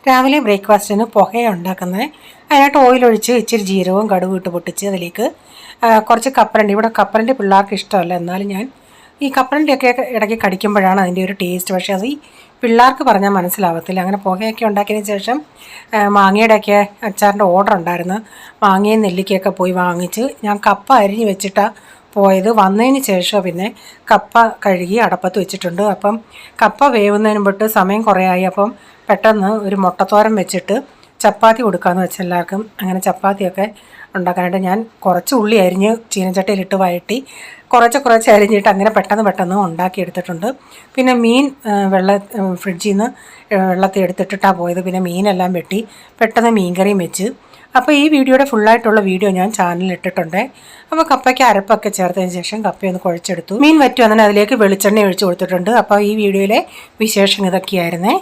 രാവിലെ ബ്രേക്ക്ഫാസ്റ്റിന് പുകയാണ് ഉണ്ടാക്കുന്നത്. അതിനായിട്ട് ഓയിലൊഴിച്ച് ഇച്ചിരി ജീരകവും കടുകും ഇട്ട് പൊട്ടിച്ച് അതിലേക്ക് കുറച്ച് കപ്പലണ്ടി. ഇവിടെ കപ്പലണ്ടി പിള്ളേർക്ക് ഇഷ്ടമല്ല, എന്നാലും ഞാൻ ഈ കപ്പലണ്ടിയൊക്കെ ഇടയ്ക്ക് കടിക്കുമ്പോഴാണ് അതിൻ്റെ ഒരു ടേസ്റ്റ്. പക്ഷേ അത് ഈ പിള്ളേർക്ക് പറഞ്ഞാൽ മനസ്സിലാവത്തില്ല. അങ്ങനെ പുകയൊക്കെ ഉണ്ടാക്കിയതിന് ശേഷം മാങ്ങയുടെയൊക്കെ അച്ചാറിൻ്റെ ഓർഡർ ഉണ്ടായിരുന്നു. മാങ്ങയും നെല്ലിക്കയൊക്കെ പോയി വാങ്ങിച്ച് ഞാൻ കപ്പ അരിഞ്ഞ് വെച്ചിട്ടാണ് പോയത്. വന്നതിന് ശേഷം പിന്നെ കപ്പ കഴുകി അടപ്പത്ത് വെച്ചിട്ടുണ്ട്. അപ്പം കപ്പ വേവുന്നതിന് മുമ്പിട്ട് സമയം കുറേ ആയി. അപ്പം പെട്ടെന്ന് ഒരു മുട്ടത്തോരൻ വെച്ചിട്ട് ചപ്പാത്തി കൊടുക്കാമെന്ന് വെച്ചാൽ എല്ലാവർക്കും. അങ്ങനെ ചപ്പാത്തിയൊക്കെ ഉണ്ടാക്കാനായിട്ട് ഞാൻ കുറച്ച് ഉള്ളി അരിഞ്ഞ് ചീനച്ചട്ടിയിലിട്ട് വഴറ്റി കുറച്ച് അരിഞ്ഞിട്ട് അങ്ങനെ പെട്ടെന്ന് ഉണ്ടാക്കിയെടുത്തിട്ടുണ്ട്. പിന്നെ മീൻ ഫ്രിഡ്ജിൽ നിന്ന് വെള്ളത്തിൽ എടുത്തിട്ടിട്ടാണ് പോയത്. പിന്നെ മീനെല്ലാം വെട്ടി പെട്ടെന്ന് മീൻകറിയും വെച്ച്. അപ്പോൾ ഈ വീഡിയോയുടെ ഫുള്ളായിട്ടുള്ള വീഡിയോ ഞാൻ ചാനലിൽ ഇട്ടിട്ടുണ്ട്. അപ്പോൾ കപ്പയ്ക്ക് അരപ്പൊക്കെ ചേർത്തതിന് ശേഷം കപ്പയൊന്ന് കുഴച്ചെടുത്തു. മീൻ വറ്റി വന്നാൽ അതിലേക്ക് വെളിച്ചെണ്ണ ഒഴിച്ച് കൊടുത്തിട്ടുണ്ട്. അപ്പോൾ ഈ വീഡിയോയിലെ വിശേഷം ഇതൊക്കെയായിരുന്നേ.